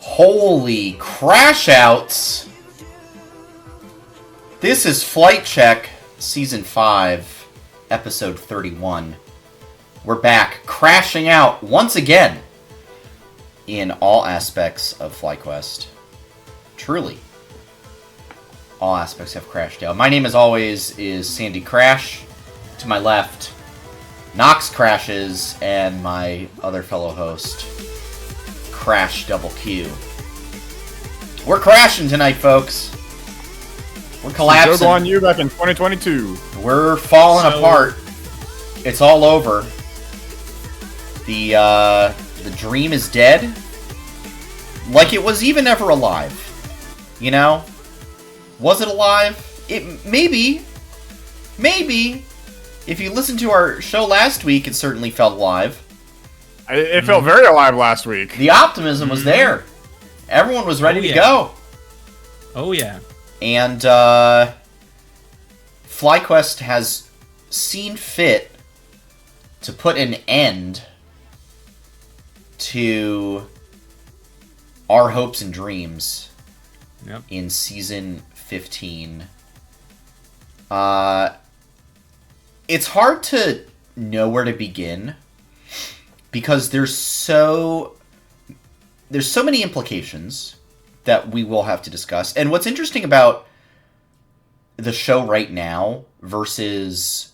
Holy crash outs! This is Flight Check, Season 5, Episode 31. We're back, crashing out once again in all aspects of FlyQuest. Truly, all aspects have crashed out. My name, as always, is Sandy Crash. To my left, Nox Crashes, and my other fellow host, Crash Double Q. We're crashing tonight, folks. We're collapsing. Joke on you back in 2022. We're falling apart. It's all over. The dream is dead. Like it was even ever alive. You know? Was it alive? It maybe. If you listened to our show last week, it certainly felt alive. It felt very alive last week. The optimism was there. Everyone was ready to go. Oh, yeah. And FlyQuest has seen fit to put an end to our hopes and dreams in Season 15. It's hard to know where to begin because there's so many implications that we will have to discuss. And what's interesting about the show right now versus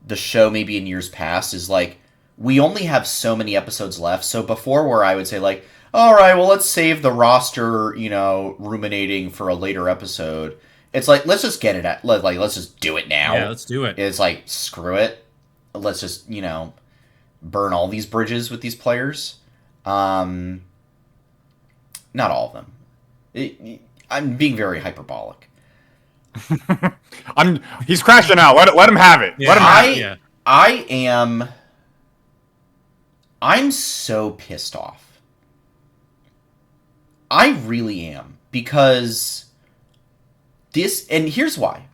the show maybe in years past is like we only have so many episodes left. So before, where I would say like, all right, well, let's save the roster, ruminating for a later episode. It's like, let's just get it at, like, let's just do it now. Yeah, let's do it. It's like, screw it. Let's just, burn all these bridges with these players. Not all of them. I'm being very hyperbolic. He's crashing out. Let him have it. Yeah. Let him have it. I'm so pissed off. I really am. Because this, and here's why.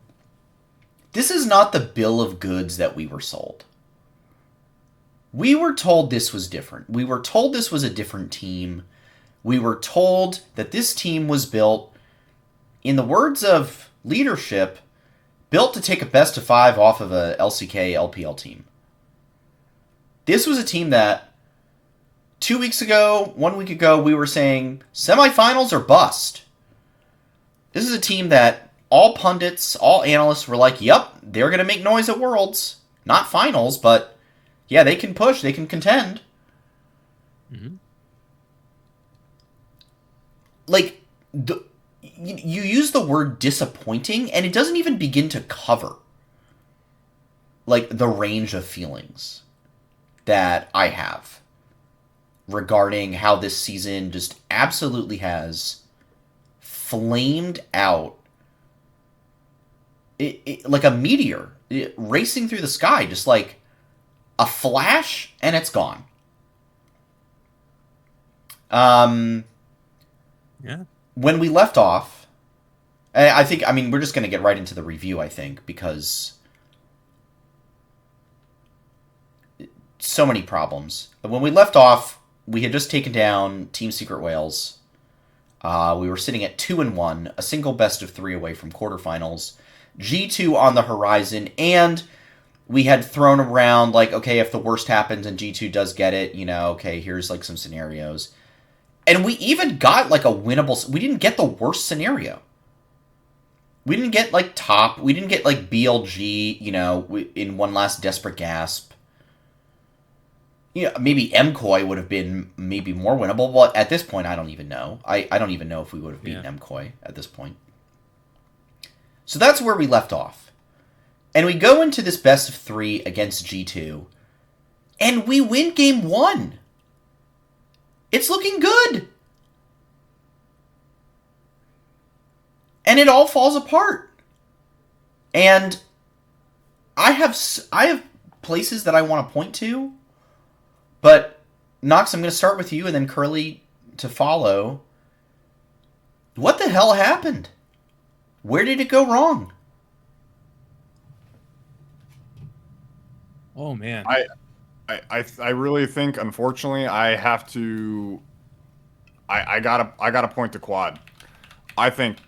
This is not the bill of goods that we were sold. We were told this was different. We were told this was a different team. We were told that this team was built, in the words of leadership, built to take a best of 5 off of a LCK LPL team. This was a team that 2 weeks ago, 1 week ago, we were saying semifinals or bust. This is a team that all pundits, all analysts were like, yep, they're going to make noise at Worlds. Not finals, but yeah, they can push, they can contend. Mm-hmm. Like, you use the word disappointing, and it doesn't even begin to cover, like, the range of feelings that I have regarding how this season just absolutely has flamed out like a meteor racing through the sky, just like a flash, and it's gone. Yeah. When we left off, I think, we're just going to get right into the review, I think, because so many problems. When we left off, we had just taken down Team Secret Wales. We were sitting at 2-1, a single best of 3 away from quarterfinals. G2 on the horizon, and we had thrown around, like, okay, if the worst happens and G2 does get it, okay, here's, like, some scenarios. And we even got, like, a winnable... We didn't get the worst scenario. We didn't get, like, top. We didn't get, like, BLG, in one last desperate gasp. Maybe MCOY would have been maybe more winnable, but at this point, I don't even know. I don't even know if we would have beaten MCOY at this point. So that's where we left off. And we go into this best of 3 against G2, and we win game 1. It's looking good. And it all falls apart. And I have places that I want to point to, but Nox, I'm going to start with you and then Curly to follow. What the hell happened? Where did it go wrong? Oh, man. I really think, unfortunately, I have to I gotta point to Quad. I think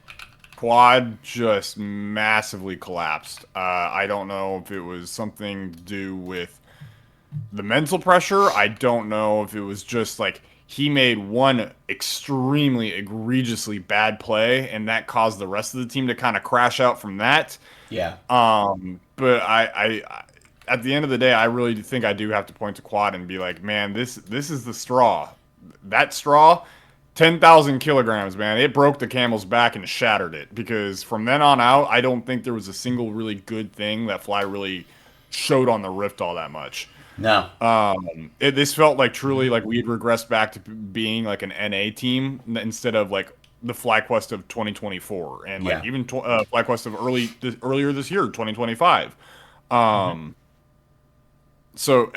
Quad just massively collapsed. I don't know if it was something to do with the mental pressure. I don't know if it was just like he made one extremely egregiously bad play, and that caused the rest of the team to kind of crash out from that. Yeah. But I at the end of the day, I really think I do have to point to Quad and be like, man, this is the straw. That straw, 10,000 kilograms, man. It broke the camel's back and shattered it. Because from then on out, I don't think there was a single really good thing that Fly really showed on the Rift all that much. No. This felt like truly like we had regressed back to being like an NA team instead of like the FlyQuest of 2024 and like even FlyQuest of earlier this year, 2025. So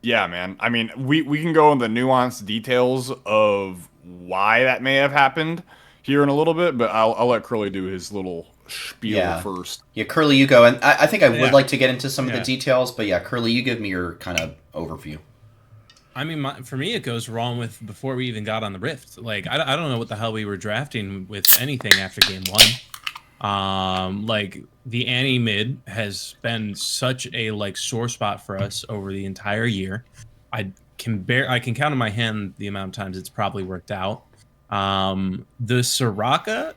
yeah, man. I mean, we can go into the nuanced details of why that may have happened here in a little bit, but I'll let Curly do his little spiel first. Yeah, Curly, you go. And I think I would like to get into some of the Yeah. details, but yeah, Curly, you give me your kind of overview. I mean, for me, it goes wrong with before we even got on the Rift. Like, I don't know what the hell we were drafting with anything after game one. Like the Annie mid has been such a like sore spot for us over the entire year. I can count on my hand the amount of times it's probably worked out. The Soraka.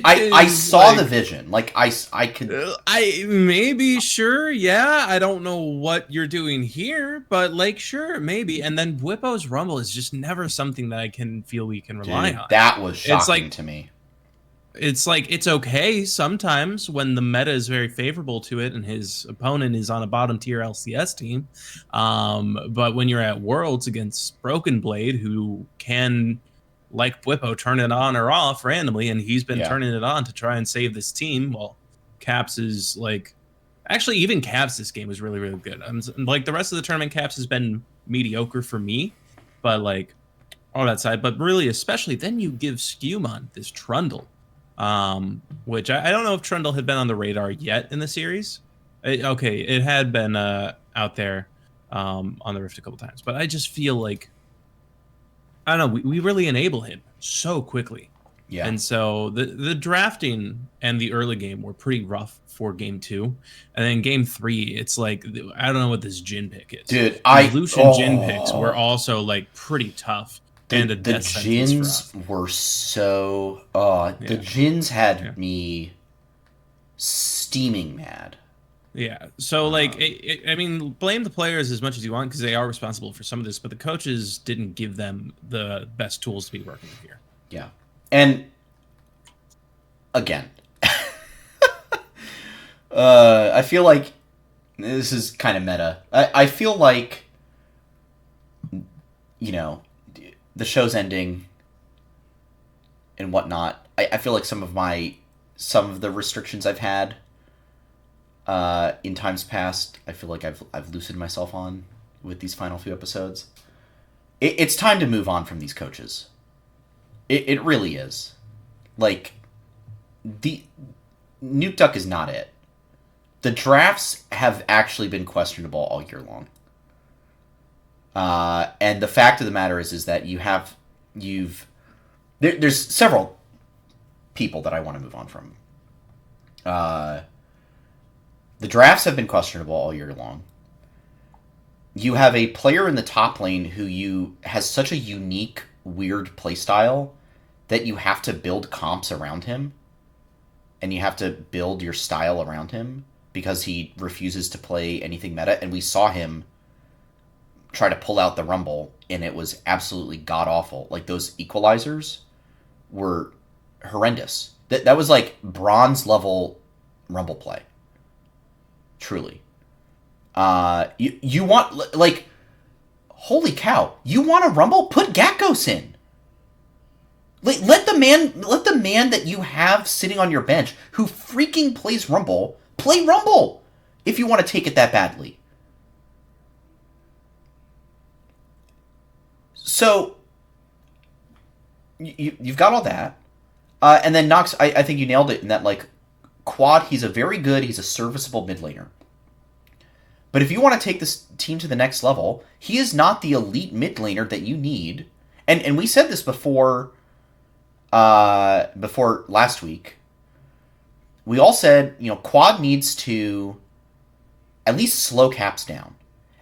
I saw the vision. Like I could. I maybe sure, yeah. I don't know what you're doing here, but like sure, maybe. And then Whippo's Rumble is just never something that I can feel we can rely on. That was shocking It's like, to me. It's like it's okay sometimes when the meta is very favorable to it and his opponent is on a bottom tier LCS team. But when you're at Worlds against Broken Blade, who can, like Whippo, turn it on or off randomly, and he's been turning it on to try and save this team. Well, Caps is like, actually, even Caps this game was really, really good. Like the rest of the tournament, Caps has been mediocre for me, but like all that side. But really, especially then you give Skewmon this Trundle, which I don't know if Trundle had been on the radar yet in the series. It had been out there on the Rift a couple times, but I just feel like, I don't know, we really enable him so quickly. Yeah. And so the drafting and the early game were pretty rough for game 2. And then game 3, it's like, I don't know what this Jhin pick is. Dude, Lucian Jhin picks were also like pretty tough. And the Jins were so... the Jins had me steaming mad. Yeah, so like, I mean, blame the players as much as you want because they are responsible for some of this, but the coaches didn't give them the best tools to be working with here. Yeah, and again, I feel like this is kind of meta. I feel like, you know, the show's ending and whatnot. I feel like some of the restrictions I've had in times past, I feel like I've loosened myself on with these final few episodes. It's time to move on from these coaches. It really is. Like, the Nuke Duck is not it. The drafts have actually been questionable all year long. And the fact of the matter is that there's several people that I want to move on from. The drafts have been questionable all year long. You have a player in the top lane who has such a unique, weird playstyle that you have to build comps around him. And you have to build your style around him because he refuses to play anything meta. And we saw him try to pull out the Rumble, and it was absolutely god-awful. Like, those equalizers were horrendous. That was like bronze-level Rumble play. Truly. You want, like, holy cow, you want a Rumble? Put Gakos in. Let the man that you have sitting on your bench who freaking plays Rumble play Rumble if you want to take it that badly. So you've got all that, and then Nox, I think you nailed it in that, like, Quad, he's a serviceable mid laner. But if you want to take this team to the next level, he is not the elite mid laner that you need. And we said this before last week. We all said, Quad needs to at least slow Caps down.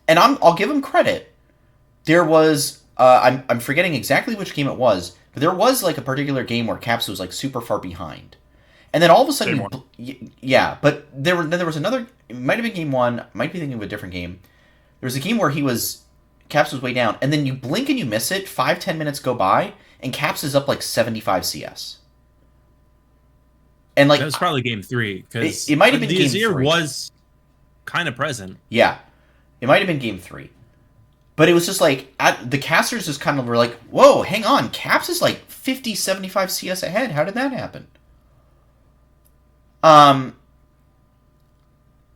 And I'll give him credit. There was I'm forgetting exactly which game it was, but there was like a particular game where Caps was like super far behind. And then all of a sudden, yeah, but there was another. It might have been game one. Might be thinking of a different game. There was a game where Caps was way down, and then you blink and you miss it. 5-10 minutes go by, and Caps is up like 75 CS. And like that was probably game 3 because it might have been the game Azir 3. was kind of present. Yeah, it might have been game 3, but it was just like the casters just kind of were like, "Whoa, hang on, Caps is like 50, 75 CS ahead. How did that happen?"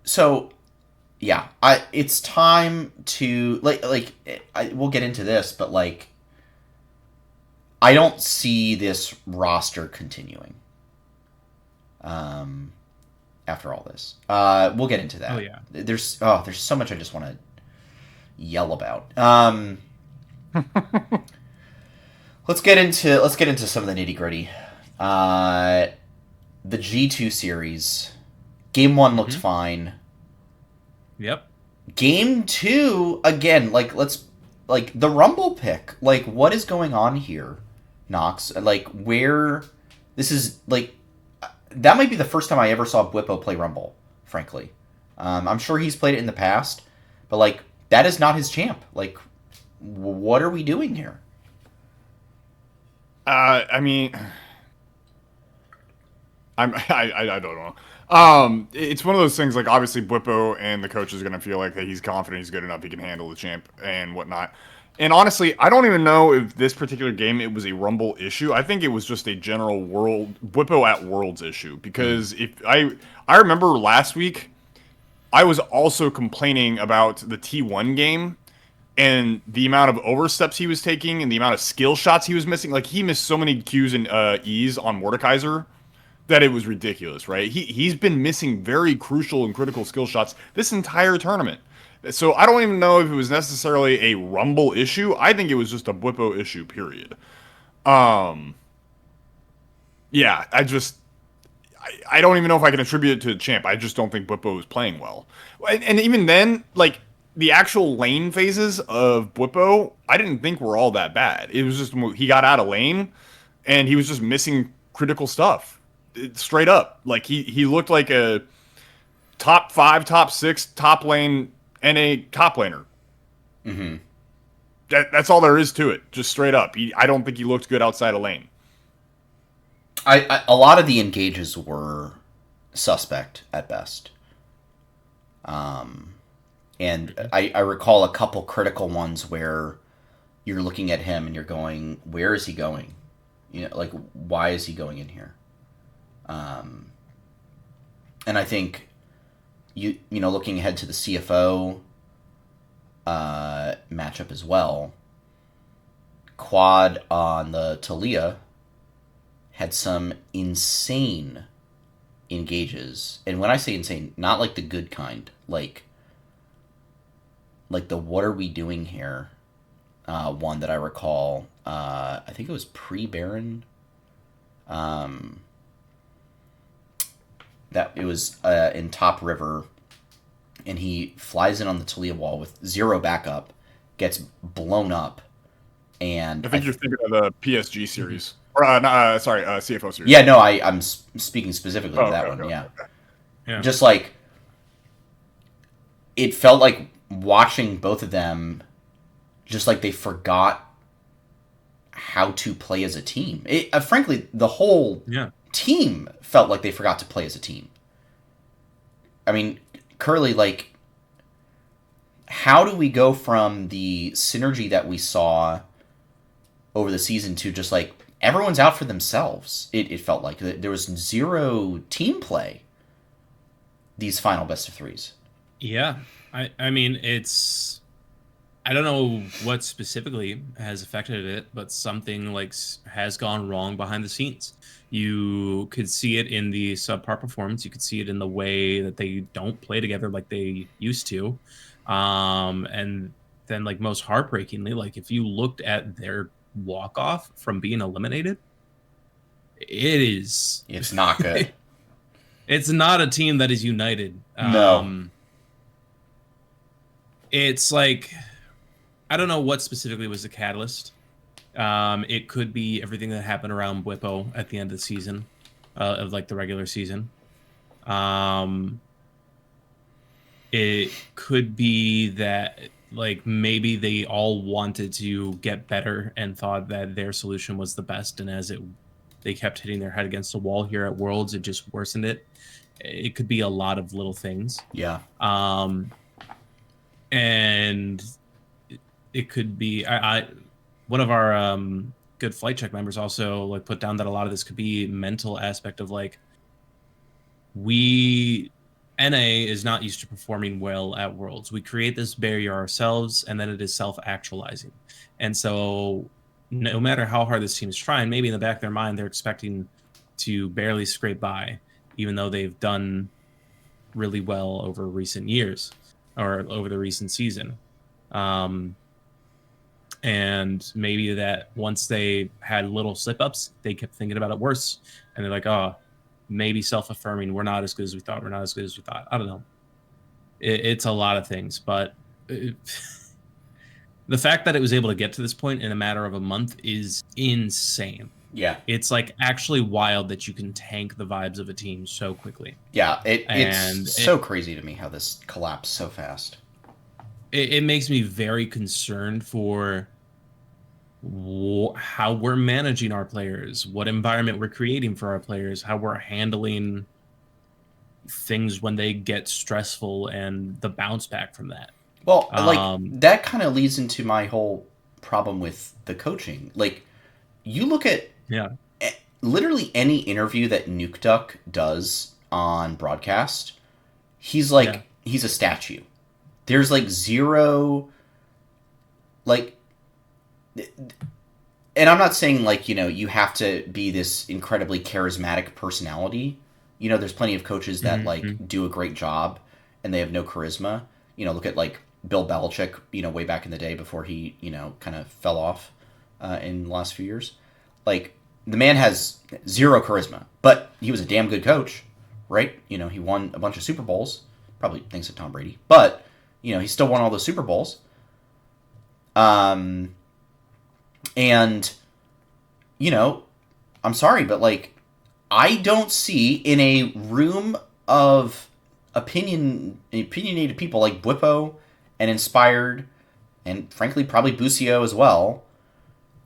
So, yeah, it's time to we'll get into this, but like, I don't see this roster continuing. After all this, we'll get into that. Oh yeah, there's so much I just want to yell about. Let's get into some of the nitty gritty. The G2 series, game 1 looked fine. Yep. Game 2 again, like the Rumble pick. Like, what is going on here, Nox? Like, where this is like that might be the first time I ever saw Bwipo play Rumble. Frankly, I'm sure he's played it in the past, but like that is not his champ. Like, what are we doing here? I mean, I don't know. It's one of those things. Like, obviously, Bwipo and the coach is going to feel like that he's confident, he's good enough, he can handle the champ and whatnot. And honestly, I don't even know if this particular game it was a Rumble issue. I think it was just a general Bwipo at Worlds issue. Because if I remember last week, I was also complaining about the T1 game and the amount of oversteps he was taking and the amount of skill shots he was missing. Like, he missed so many Qs and Es on Mordekaiser that it was ridiculous, right? He's been missing very crucial and critical skill shots this entire tournament. So I don't even know if it was necessarily a Rumble issue. I think it was just a Bwipo issue, period. Yeah, I don't even know if I can attribute it to the champ. I just don't think Bwipo was playing well. And even then, like, the actual lane phases of Bwipo, I didn't think were all that bad. It was just he got out of lane, and he was just missing critical stuff. Straight up. Like, he looked like a top 5, top 6, top lane NA top laner. Mm-hmm. That's all there is to it. Just straight up. I don't think he looked good outside of lane. A lot of the engages were suspect at best. And I recall a couple critical ones where you're looking at him and you're going, where is he going? Like, why is he going in here? And I think looking ahead to the CFO matchup as well, Quad on the Taliyah had some insane engages. And when I say insane, not like the good kind, like the what are we doing here one that I recall. I think it was pre-Baron. That it was in top river, and he flies in on the Taliyah wall with 0 backup, gets blown up, and I think you're thinking of the PSG series. Or, CFO series. Yeah, no, I'm speaking specifically of that one, okay, yeah. okay. Yeah. Just like, it felt like watching both of them, just like they forgot how to play as a team. Frankly, the whole team felt like they forgot to play as a team. I mean, Curly, like, how do we go from the synergy that we saw over the season to just like everyone's out for themselves? It felt like there was 0 team play these final best of 3s. Yeah. I mean, it's I don't know what specifically has affected it, but something like has gone wrong behind the scenes. You could see it in the subpar performance. You could see it in the way that they don't play together like they used to. And then, like, most heartbreakingly, like, if you looked at their walk off from being eliminated, It's not good. it's not a team that is united. No. It's like, I don't know what specifically was the catalyst. It could be everything that happened around Whippo at the end of the season, of like the regular season. It could be that like maybe they all wanted to get better and thought that their solution was the best, and they kept hitting their head against the wall here at Worlds, it just worsened it. It could be a lot of little things. Yeah. And it could be one of our good flight check members also like put down that a lot of this could be mental aspect of like NA is not used to performing well at Worlds. We create this barrier ourselves, and then it is self-actualizing. And so no matter how hard this team is trying, maybe in the back of their mind they're expecting to barely scrape by, even though they've done really well over recent years or over the recent season. And maybe that once they had little slip-ups, they kept thinking about it worse. And they're like, oh, maybe self-affirming, we're not as good as we thought. We're not as good as we thought. I don't know. It's a lot of things. But the fact that it was able to get to this point in a matter of a month is insane. Yeah. It's like actually wild that you can tank the vibes of a team so quickly. Yeah, it's so crazy to me how this collapsed so fast. It makes me very concerned for how we're managing our players, what environment we're creating for our players, how we're handling things when they get stressful and the bounce back from that. Well, like that kind of leads into my whole problem with the coaching. Like, you look at literally any interview that Nuke Duck does on broadcast, he's like he's a statue. There's like zero, like, and I'm not saying like, you know, you have to be this incredibly charismatic personality. You know, there's plenty of coaches that like do a great job and they have no charisma. You know, look at like Bill Belichick, you know, way back in the day before he, you know, kind of fell off in the last few years. Like, the man has zero charisma, but he was a damn good coach, right? You know, he won a bunch of Super Bowls, probably thanks to Tom Brady, but, you know, he still won all those Super Bowls. And, you know, I'm sorry, but, like, I don't see in a room of opinionated people like Bwipo and Inspired, and frankly, probably Busio as well,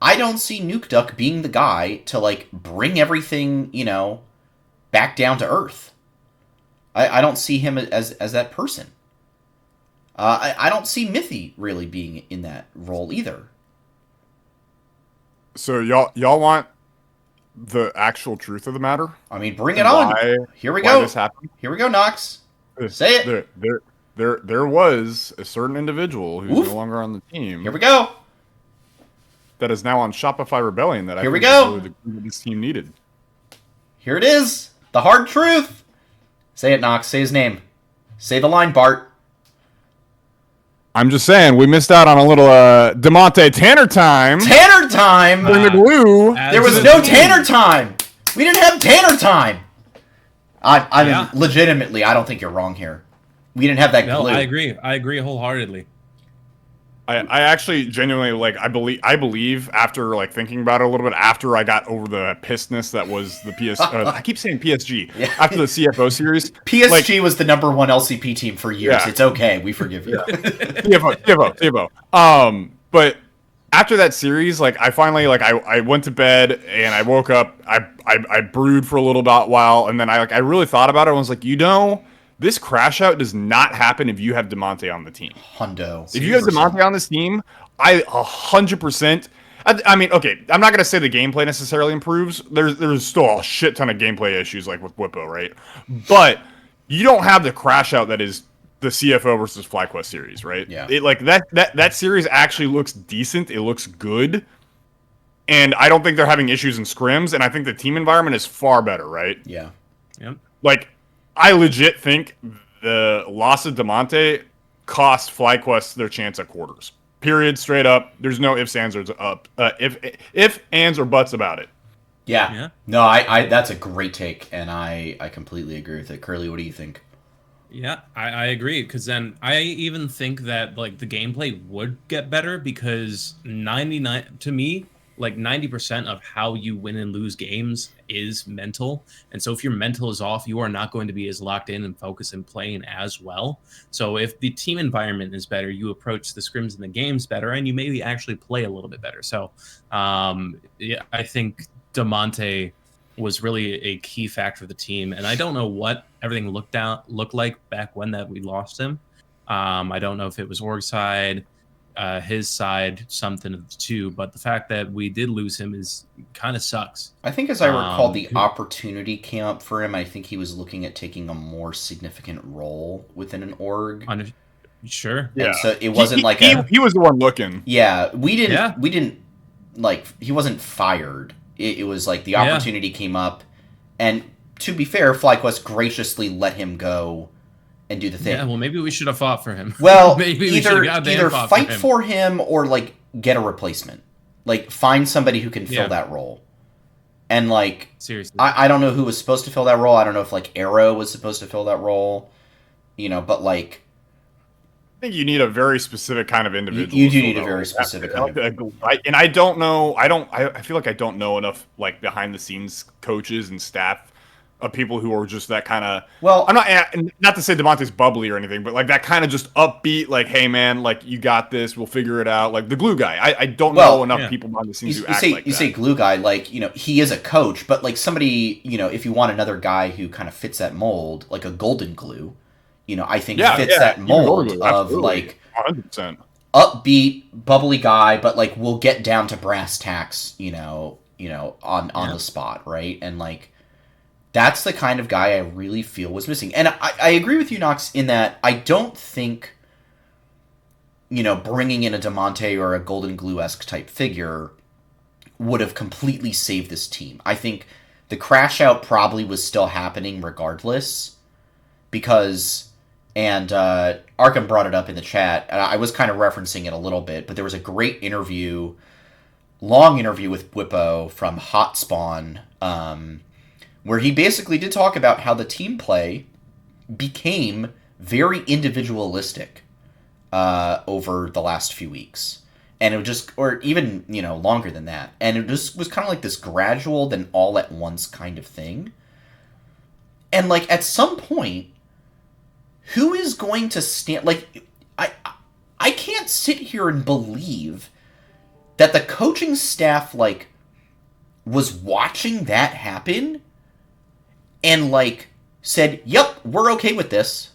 I don't see Nuke Duck being the guy to, like, bring everything, you know, back down to earth. I don't see him as that person. I don't see Mithy really being in that role either. So y'all want the actual truth of the matter? I mean, bring it on. Here we go. This happened? Here we go, Knox. Say it. There was a certain individual who's no longer on the team. Here we go. That is now on Shopify Rebellion. That Here we think go. is really the group that this team needed. Here it is. The hard truth. Say it, Knox. Say his name. Say the line, Bart. I'm just saying, we missed out on a little DeMonte Tanner time. Tanner time? Bring the glue. There was no Tanner time. We didn't have Tanner time. I mean, legitimately, I don't think you're wrong here. We didn't have that glue. I agree wholeheartedly. I actually genuinely like I believe after like thinking about it a little bit after I got over the pissedness that was the PS I keep saying PSG after the CFO series. PSG was the #1 LCP team for years. Yeah. It's okay, we forgive you. CFO. But after that series, like I finally like I went to bed and I woke up. I brewed for a little while and then I really thought about it and was like, you know, this crash out does not happen if you have DeMonte on the team. Hundo. If you have DeMonte on this team, 100%. I mean, okay, I'm not going to say the gameplay necessarily improves. There's still a shit ton of gameplay issues like with Whippo, right? But you don't have the crash out that is the CFO versus FlyQuest series, right? Yeah. It like that series actually looks decent. It looks good. And I don't think they're having issues in scrims, and I think the team environment is far better, right? Yeah. Yep. Like, I legit think the loss of DeMonte cost FlyQuest their chance at quarters. Period. Straight up. There's no ifs, ands, or ands, or buts about it. Yeah. Yeah. No, I that's a great take, and I completely agree with it. Curly, what do you think? Yeah, I agree, because then I even think that like the gameplay would get better, because 90% of how you win and lose games is mental. And so if your mental is off, you are not going to be as locked in and focused and playing as well. So if the team environment is better, you approach the scrims and the games better, and you maybe actually play a little bit better. So yeah, I think DeMonte was really a key factor of the team. And I don't know what everything looked like back when that we lost him. I don't know if it was org side, his side, something of the two, but the fact that we did lose him is kind of sucks. I think, as I recall, the opportunity came up for him. I think he was looking at taking a more significant role within an org. Sure. Yeah. And so it wasn't he was the one looking. Yeah, we didn't like, he wasn't fired. It was like the opportunity came up, and to be fair, FlyQuest graciously let him go and do the thing. Yeah, well, maybe we should have fought for him. Well, maybe either fight for him or like get a replacement, like find somebody who can fill that role. And like, seriously, I don't know who was supposed to fill that role. I don't know if like Arrow was supposed to fill that role, but like, I think you need a very specific kind of individual. You do need a very specific kind of. And I don't know. I feel like I don't know enough like behind the scenes coaches and staff of people who are just that kind of. Well, I'm not to say DeMonte's bubbly or anything, but like that kind of just upbeat, like, hey man, like you got this, we'll figure it out. Like the glue guy. I don't know enough people behind the scenes who act like that. You say glue guy, like he is a coach, but like somebody, if you want another guy who kind of fits that mold, like a Golden Glue. I think fits that mold of like 100%. upbeat, bubbly guy, but like we'll get down to brass tacks, on the spot, right? And like that's the kind of guy I really feel was missing. And I agree with you, Knox, in that I don't think bringing in a DeMonte or a Golden Glue-esque type figure would have completely saved this team. I think the crash out probably was still happening regardless, because. And Arkham brought it up in the chat, and I was kind of referencing it a little bit, but there was a great long interview with Whippo from Hot Spawn, where he basically did talk about how the team play became very individualistic over the last few weeks. And it just, or even, longer than that. And it just was kind of like this gradual, then all at once kind of thing. And like at some point, who is going to stand... Like, I can't sit here and believe that the coaching staff, like, was watching that happen and, like, said, yep, we're okay with this.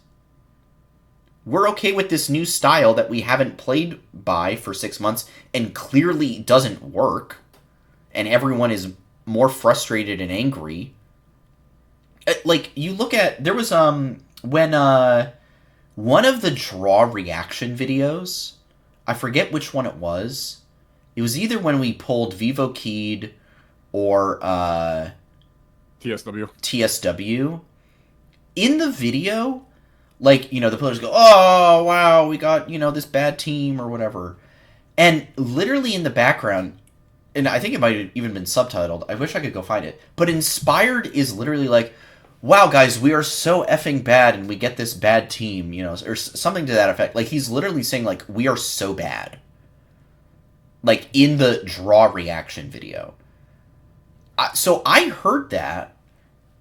We're okay with this new style that we haven't played by for 6 months and clearly doesn't work. And everyone is more frustrated and angry. Like, you look at... There was, when one of the draw reaction videos, I forget which one it was. It was either when we pulled Vivo Keyed or TSW. In the video, like, the players go, oh, wow, we got, this bad team or whatever. And literally in the background, and I think it might have even been subtitled. I wish I could go find it. But Inspired is literally like, wow, guys, we are so effing bad, and we get this bad team, or something to that effect. Like, he's literally saying, like, we are so bad. Like, in the draw reaction video. So I heard that,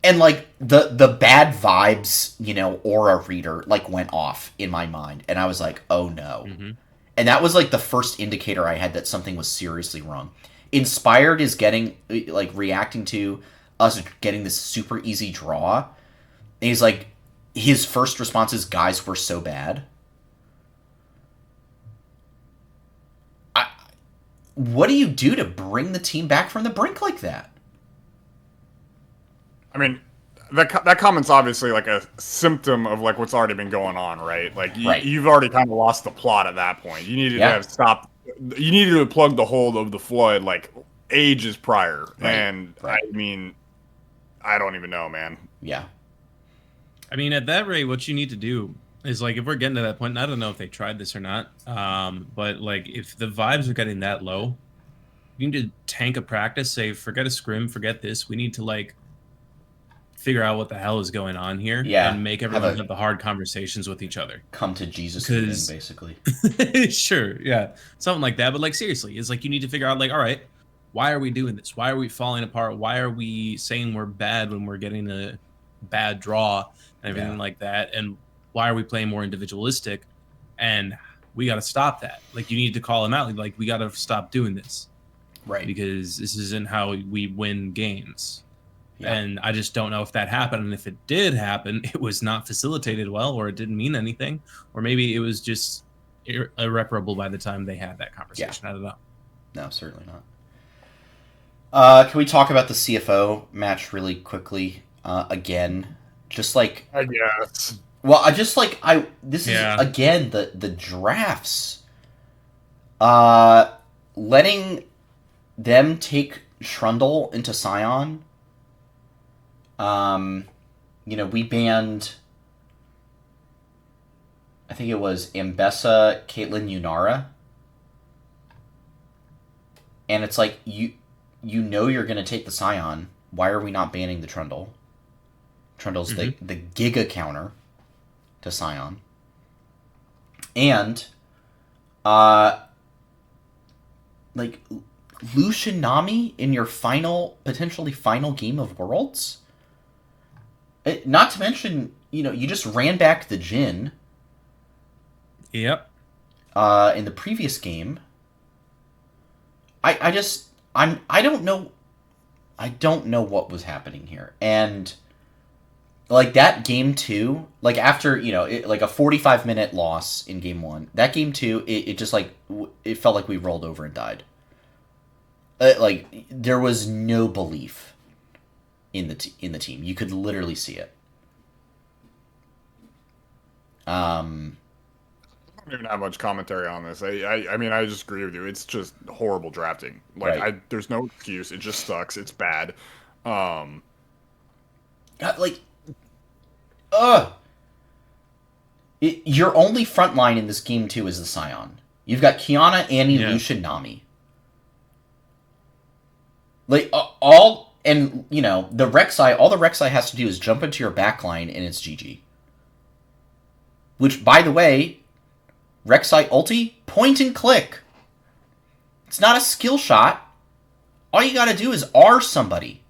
and, like, the bad vibes, aura reader, like, went off in my mind. And I was like, oh, no. Mm-hmm. And that was, like, the first indicator I had that something was seriously wrong. Inspired is getting, like, reacting to us getting this super easy draw. And he's like, his first response is, guys, we're so bad. What do you do to bring the team back from the brink like that? I mean, that comment's obviously like a symptom of like what's already been going on, right? Like Right. you've already kind of lost the plot at that point. You needed to have stopped. You needed to plug the hole of the flood like ages prior, Right. and Right. I mean, I don't even know, man. Yeah. I mean, at that rate, what you need to do is like if we're getting to that point. And I don't know if they tried this or not, but like if the vibes are getting that low, you need to tank a practice. Say, forget a scrim, forget this. We need to like figure out what the hell is going on here, Yeah, and make everyone have the hard conversations with each other. Come to Jesus meeting, basically. Sure, yeah, something like that. But like seriously, it's like you need to figure out like, all right, why are we doing this? Why are we falling apart? Why are we saying we're bad when we're getting a bad draw and everything like that? And why are we playing more individualistic? And we got to stop that. Like you need to call them out. Like we got to stop doing this, right? Because this isn't how we win games. Yeah. And I just don't know if that happened. And if it did happen, it was not facilitated well, or it didn't mean anything, or maybe it was just irreparable by the time they had that conversation. I don't know. No, certainly not. Can we talk about the CFO match really quickly? Again, just like I guess. Well, this is again the drafts. Letting them take Shrundle into Scion. We banned, I think it was Ambessa, Caitlyn, Yunara. And it's like, you know you're going to take the Scion. Why are we not banning the Trundle? Trundle's the Giga counter to Scion. And, Lucian Nami in your potentially final game of Worlds? Not to mention, you just ran back the Jhin. Yep. In the previous game. I don't know. I don't know what was happening here. And like that game 2, like after, like a 45-minute loss in game 1, that game 2, it just like, it felt like we rolled over and died. Like there was no belief in the team. You could literally see it. I don't even have much commentary on this. I mean, I just agree with you. It's just horrible drafting. Like, there's no excuse. It just sucks. It's bad. Your only front line in this game too is the Scion. You've got Kiana, Annie, Lucian, Nami. Like all the Rek'Sai. All the Rek'Sai has to do is jump into your backline and it's GG. Which, by the way, Rek'Sai ulti, point and click. It's not a skill shot. All you gotta do is R somebody.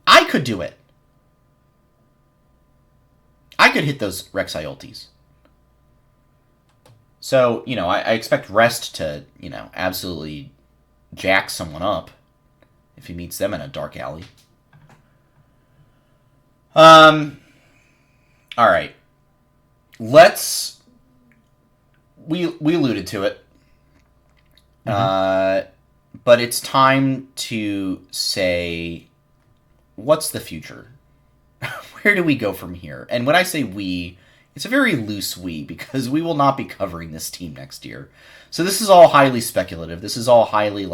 I could do it. I could hit those Rek'Sai ultis. So, I expect Rest to, absolutely jack someone up if he meets them in a dark alley. Alright. We alluded to it. But it's time to say, what's the future? Where do we go from here? And when I say we, it's a very loose we, because we will not be covering this team next year. So this is all highly speculative. This is all highly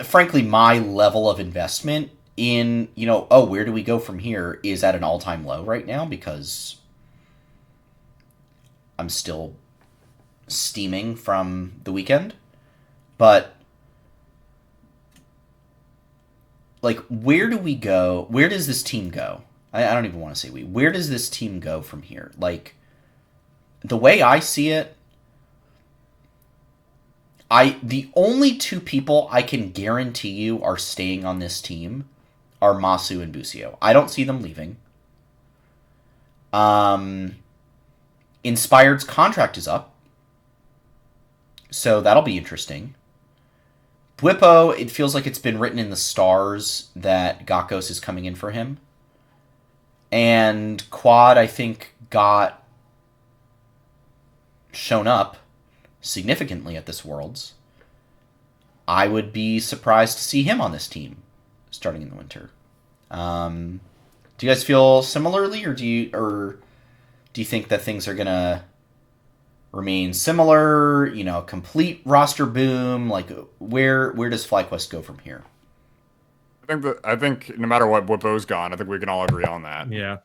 frankly, my level of investment in, where do we go from here is at an all-time low right now, because I'm still steaming from the weekend. But where do we go? Where does this team go? I don't even want to say we. Where does this team go from here? The way I see it, the only two people I can guarantee you are staying on this team are Masu and Busio. I don't see them leaving. Inspired's contract is up, so that'll be interesting. Bwipo, it feels like it's been written in the stars that Gakos is coming in for him. And Quad, I think, got shown up significantly at this Worlds. I would be surprised to see him on this team. starting in the winter. Do you guys feel similarly, or do you think that things are gonna remain similar? You know, complete roster boom. Like, where does FlyQuest go from here? I think no matter what Bo's gone, I think we can all agree on that. Yeah.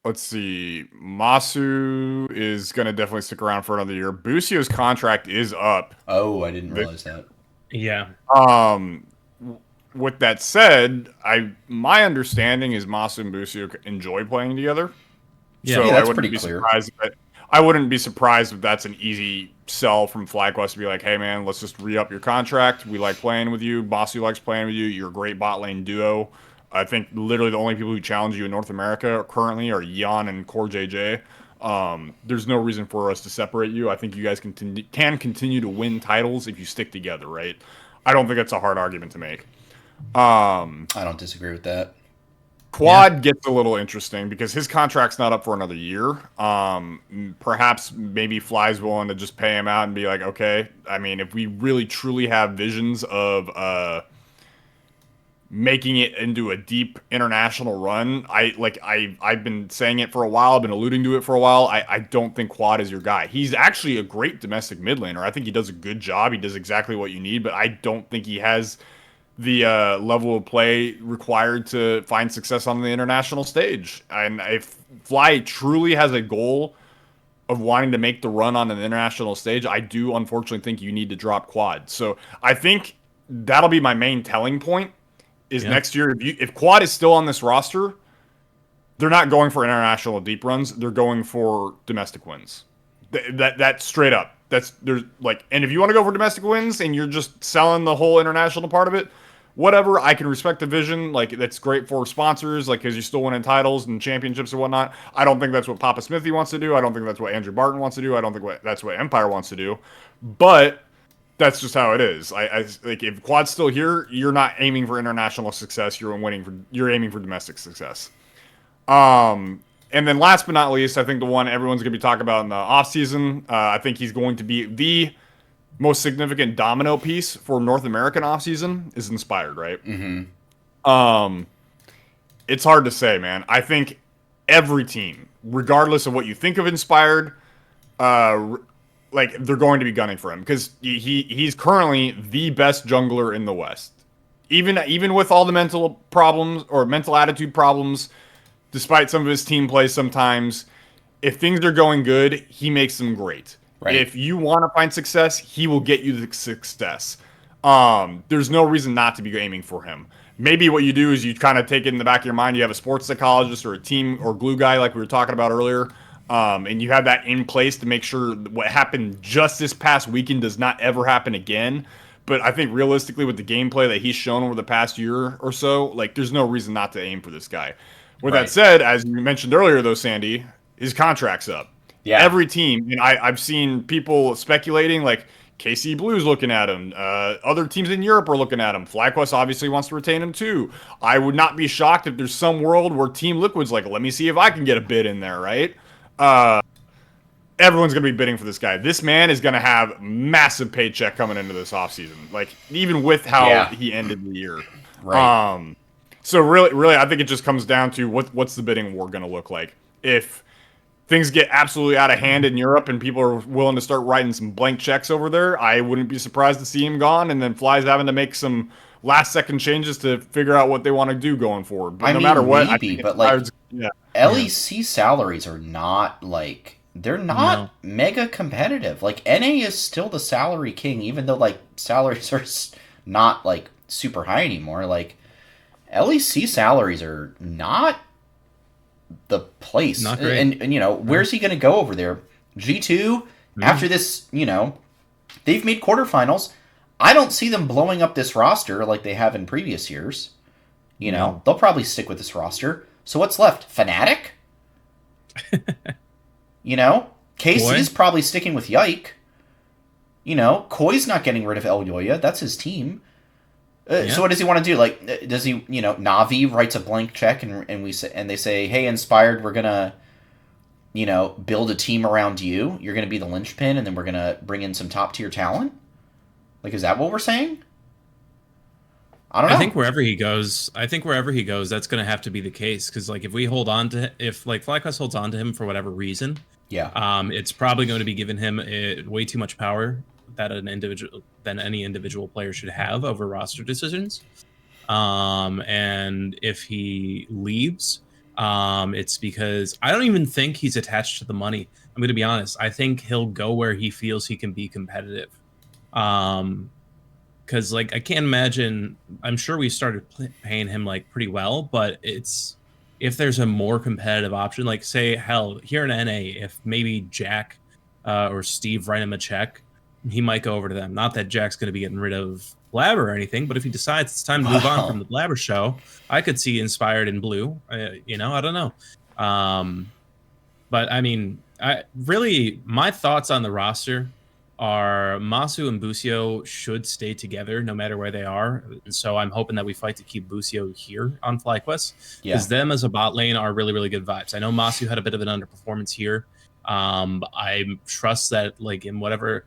Let's see. Masu is going to definitely stick around for another year. Busio's contract is up. Oh, I didn't realize that. Yeah. With that said, my understanding is Masu and Busio enjoy playing together. Yeah, so that's I wouldn't pretty be clear. surprised I wouldn't be surprised if that's an easy sell from FlyQuest to be like, hey man, let's just re-up your contract. We like playing with you. Masu likes playing with you. You're a great bot lane duo. I think literally the only people who challenge you in North America currently are Yan and Core JJ. There's no reason for us to separate you. I think you guys can continue to win titles if you stick together, right? I don't think that's a hard argument to make. I don't disagree with that. Quad gets a little interesting because his contract's not up for another year. Perhaps maybe Fly's willing to just pay him out and be like, okay. I mean, if we really truly have visions of making it into a deep international run, I've been saying it for a while, I've been alluding to it for a while. I don't think Quad is your guy. He's actually a great domestic mid laner. I think he does a good job. He does exactly what you need, but I don't think he has the level of play required to find success on the international stage. And if Fly truly has a goal of wanting to make the run on an international stage, I do unfortunately think you need to drop Quad. So I think that'll be my main telling point is next year, if Quad is still on this roster, they're not going for international deep runs. They're going for domestic wins. That straight up. And if you want to go for domestic wins and you're just selling the whole international part of it, whatever, I can respect the vision. Like, that's great for sponsors, like, because you're still winning titles and championships and whatnot. I don't think that's what Papa Smithy wants to do. I don't think that's what Andrew Barton wants to do. I don't think that's what Empire wants to do. But that's just how it is. I like, if Quad's still here, you're not aiming for international success. You're aiming for domestic success. And then last but not least, I think the one everyone's going to be talking about in the offseason, I think he's going to be the most significant domino piece for North American offseason is Inspired, right? Mm-hmm. It's hard to say, man. I think every team, regardless of what you think of Inspired, they're going to be gunning for him because he's currently the best jungler in the West. Even with all the mental problems or mental attitude problems, despite some of his team play sometimes, if things are going good, he makes them great. Right. If you want to find success, he will get you the success. There's no reason not to be aiming for him. Maybe what you do is you kind of take it in the back of your mind. You have a sports psychologist or a team or glue guy like we were talking about earlier. And you have that in place to make sure what happened just this past weekend does not ever happen again. But I think realistically with the gameplay that he's shown over the past year or so, like, there's no reason not to aim for this guy. With that said, as you mentioned earlier though, Sandy, his contract's up. Yeah. Every team, and I've seen people speculating, like KC Blue's looking at him. Other teams in Europe are looking at him. FlyQuest obviously wants to retain him too. I would not be shocked if there's some world where Team Liquid's like, let me see if I can get a bid in there, right? Everyone's going to be bidding for this guy. This man is going to have massive paycheck coming into this offseason, like even with how he ended the year. Right. So really, I think it just comes down to what's the bidding war going to look like. If things get absolutely out of hand in Europe and people are willing to start writing some blank checks over there, I wouldn't be surprised to see him gone, and then Fly's having to make some last-second changes to figure out what they want to do going forward. But no matter what, maybe, but like, LEC salaries are not, like, they're not mega competitive. Like, NA is still the salary king, even though, like, salaries are not, like, super high anymore. Like, LEC salaries are not the place. Not great. And you know, where's he going to go over there? G2, after this, you know, they've made quarterfinals. I don't see them blowing up this roster like they have in previous years. You know, they'll probably stick with this roster. So what's left? Fnatic? You know, KC's probably sticking with Yike. You know, Koi's not getting rid of Elyoya. That's his team. So what does he want to do? Like, does he, you know, Navi writes a blank check and they say, hey, Inspired, we're going to, you know, build a team around you. You're going to be the linchpin, and then we're going to bring in some top-tier talent? Like, is that what we're saying? I don't know. I think wherever he goes, that's going to have to be the case. Because like, if we hold on to, if like FlyQuest holds on to him for whatever reason, Yeah. it's probably going to be giving him way too much power that any individual player should have over roster decisions. And if he leaves, it's because I don't even think he's attached to the money. I'm going to be honest. I think he'll go where he feels he can be competitive. Because like I can't imagine. I'm sure we started paying him like pretty well, but it's if there's a more competitive option, like say hell here in NA, if maybe Jack or Steve write him a check, he might go over to them. Not that Jack's going to be getting rid of Blabber or anything, but if he decides it's time to move on from the Blabber show, I could see Inspired in blue. I don't know. But I mean, my thoughts on the roster are Masu and Busio should stay together no matter where they are. And so I'm hoping that we fight to keep Busio here on FlyQuest because them as a bot lane are really, really good vibes. I know Masu had a bit of an underperformance here. I trust that like in whatever,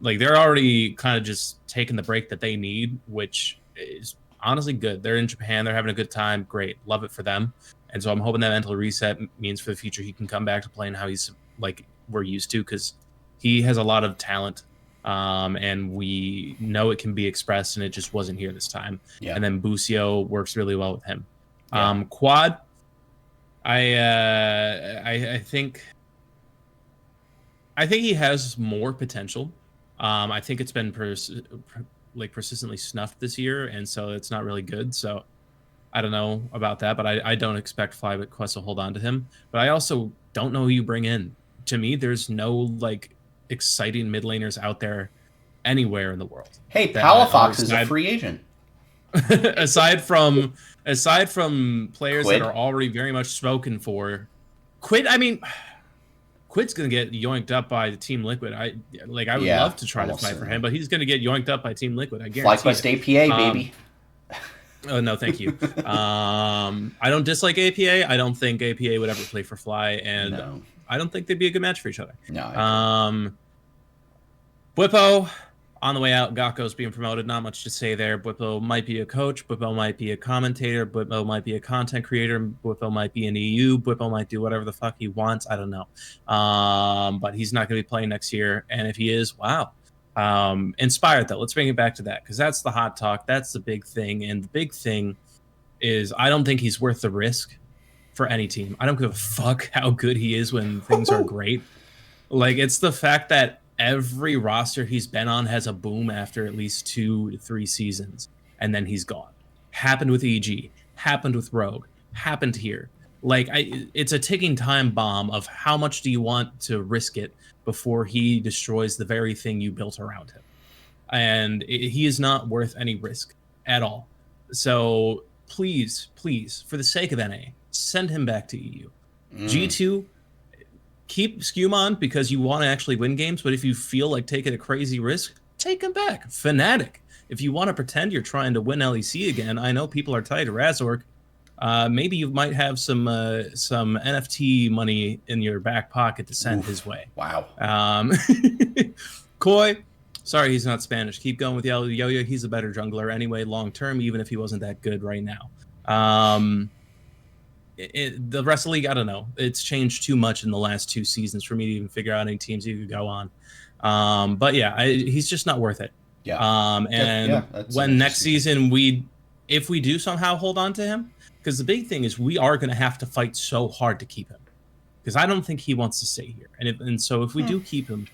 like they're already kind of just taking the break that they need, which is honestly good. They're in Japan. They're having a good time. Great. Love it for them. And so I'm hoping that mental reset means for the future he can come back to playing how he's like we're used to because he has a lot of talent, and we know it can be expressed, and it just wasn't here this time. Yeah. And then Busio works really well with him. Yeah. Quad, I think he has more potential. I think it's been persistently snuffed this year, and so it's not really good. So I don't know about that, but I don't expect FlyQuest to hold on to him. But I also don't know who you bring in. To me, there's no like exciting mid laners out there anywhere in the world. Hey, Palafox is a free agent. aside from players Quid? That are already very much spoken for. Quid, I mean, Quid's gonna get yoinked up by Team Liquid. I would love to try to fight for him, but he's gonna get yoinked up by Team Liquid. I guarantee. FlyQuest APA, baby. Oh no, thank you. I don't dislike APA. I don't think APA would ever play for Fly, and no. I don't think they'd be a good match for each other. No. Bwipo on the way out. Gakko's being promoted. Not much to say there. Bwipo might be a coach. Bwipo might be a commentator. Bwipo might be a content creator. Bwipo might be an EU. Bwipo might do whatever the fuck he wants. I don't know. But he's not going to be playing next year. And if he is, wow. Inspired though. Let's bring it back to that because that's the hot talk. That's the big thing. And the big thing is I don't think he's worth the risk for any team. I don't give a fuck how good he is when things are great. Like it's the fact that every roster he's been on has a boom after at least 2 to 3 seasons, and then he's gone. Happened with EG, happened with Rogue, happened here. Like it's a ticking time bomb of how much do you want to risk it before he destroys the very thing you built around him. And he is not worth any risk at all. So please, for the sake of NA, send him back to EU. G2, keep Skewmon because you want to actually win games, but if you feel like taking a crazy risk, take him back. Fnatic, if you want to pretend you're trying to win LEC again, I know people are tied to Razork. Maybe you might have some NFT money in your back pocket to send his way. Wow. Koi, sorry he's not Spanish. Keep going with Yo-Yo. He's a better jungler anyway, long term, even if he wasn't that good right now. The rest of the league, I don't know. It's changed too much in the last 2 seasons for me to even figure out any teams you could go on. But yeah, he's just not worth it. Yeah. When next season if we do somehow hold on to him, because the big thing is we are going to have to fight so hard to keep him, because I don't think he wants to stay here. And so if we do keep him,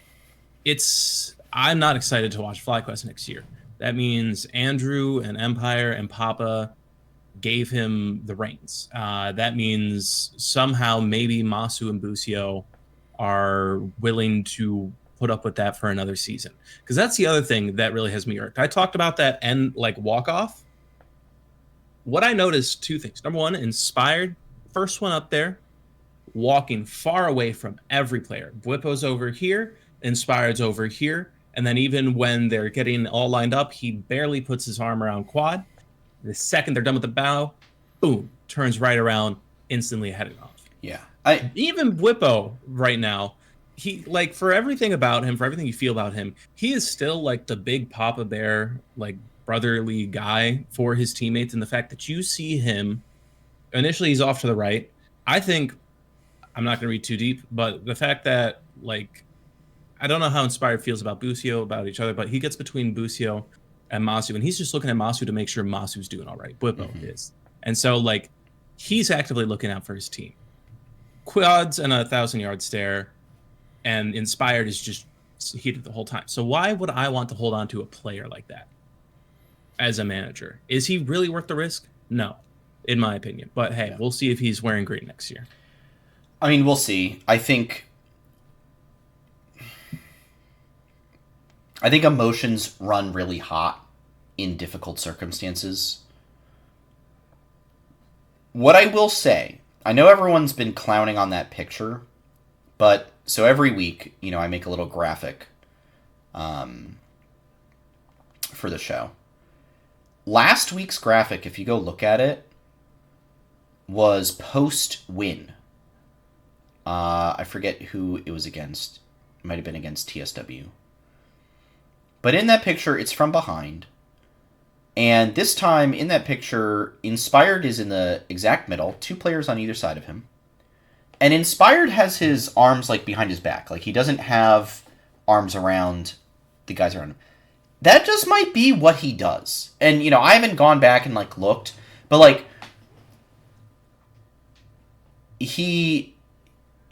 I'm not excited to watch FlyQuest next year. That means Andrew and Empire and Papa gave him the reins. That means somehow maybe Masu and Busio are willing to put up with that for another season. Because that's the other thing that really has me irked. I talked about that and like walk off. What I noticed, 2 things. Number one, Inspired, first one up there, walking far away from every player. Bwipo's over here, Inspired's over here, and then even when they're getting all lined up, he barely puts his arm around Quad. The second they're done with the bow, boom, turns right around, instantly heading off. Yeah. Even Bwipo right now, he like for everything about him, for everything you feel about him, he is still like the big Papa Bear, like brotherly guy for his teammates, and the fact that you see him initially he's off to the right. I think I'm not going to read too deep, but the fact that like I don't know how Inspired feels about Busio, about each other, but he gets between Busio and Masu, and he's just looking at Masu to make sure Masu's doing all right. Bwipo is. And so, like, he's actively looking out for his team. Quads and a 1,000-yard stare, and Inspired is just heated the whole time. So why would I want to hold on to a player like that as a manager? Is he really worth the risk? No, in my opinion. But hey, we'll see if he's wearing green next year. I mean, we'll see. I think emotions run really hot in difficult circumstances. What I will say, I know everyone's been clowning on that picture, but so every week, I make a little graphic for the show. Last week's graphic, if you go look at it, was post-win. I forget who it was against. It might have been against TSW. But in that picture, it's from behind. And this time, in that picture, Inspired is in the exact middle, 2 players on either side of him. And Inspired has his arms, like, behind his back. Like, he doesn't have arms around the guys around him. That just might be what he does. And, I haven't gone back and, like, looked. But, like, he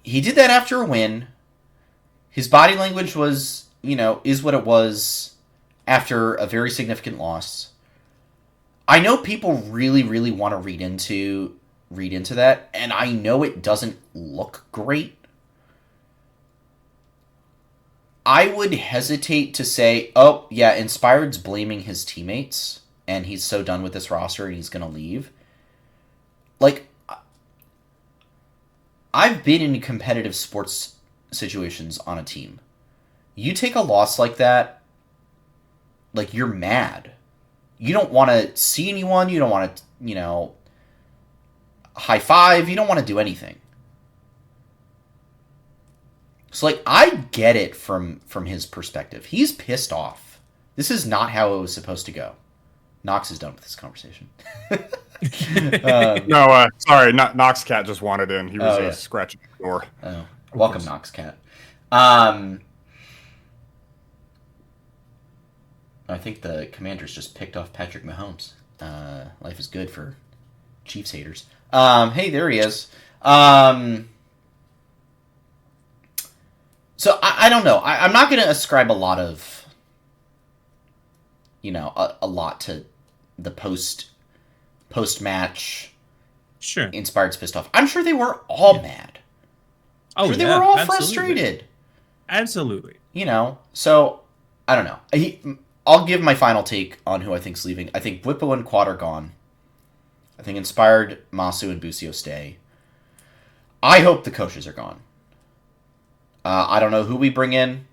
did that after a win. His body language was, is what it was after a very significant loss. I know people really, really want to read into that, and I know it doesn't look great. I would hesitate to say, oh, yeah, Inspired's blaming his teammates, and he's so done with this roster and he's going to leave. Like, I've been in competitive sports situations on a team. You take a loss like that, like, you're mad. You don't want to see anyone. You don't want to, high five. You don't want to do anything. So, like, I get it from his perspective. He's pissed off. This is not how it was supposed to go. Knox is done with this conversation. No, sorry, Knox Cat just wanted in. He was scratching the door. Oh, welcome, Knox Cat. I think the Commanders just picked off Patrick Mahomes. Life is good for Chiefs haters. Hey, there he is. So I don't know. I'm not going to ascribe a lot of, a lot to the post-match. Sure. Inspired's pissed off. I'm sure they were all mad. Oh, sure, they were all frustrated. Absolutely. So I don't know. I'll give my final take on who I think's leaving. I think Bwipo and Quad are gone. I think Inspired, Masu, and Busio stay. I hope the coaches are gone. I don't know who we bring in.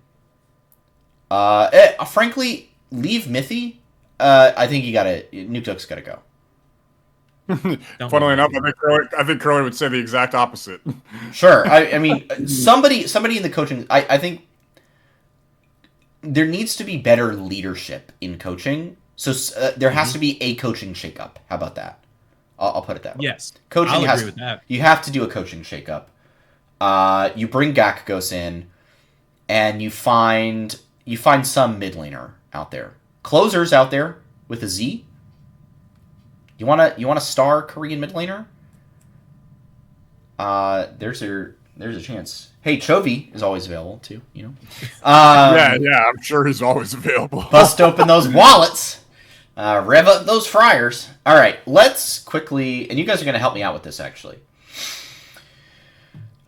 Frankly, leave Mithy. I think Nuke Duck's got to go. Funnily enough, I think Curly would say the exact opposite. Sure. I mean, somebody in the coaching. I think there needs to be better leadership in coaching. So there has to be a coaching shakeup. How about that? I'll put it that way. Yes. Coaching I'll agree with that. You have to do a coaching shakeup. You bring Gakagos in, and you find some mid laner out there. Closers out there with a Z. You want a star Korean mid laner? There's a chance. Hey, Chovy is always available too. Yeah, I'm sure he's always available. Bust open those wallets. Rev up those fryers. All right, let's quickly, and you guys are going to help me out with this actually.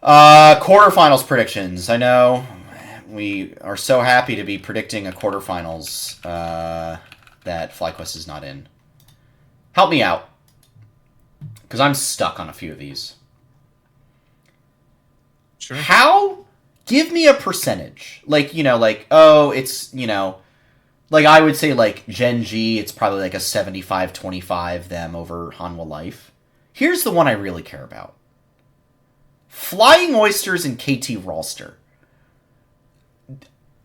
Quarterfinals predictions. I know we are so happy to be predicting a quarterfinals that FlyQuest is not in. Help me out, because I'm stuck on a few of these. Sure. How? Give me a percentage. Like, it's, like I would say, like, Gen G, it's probably like a 75-25 them over Hanwha Life. Here's the one I really care about. Flying Oysters and KT Rolster.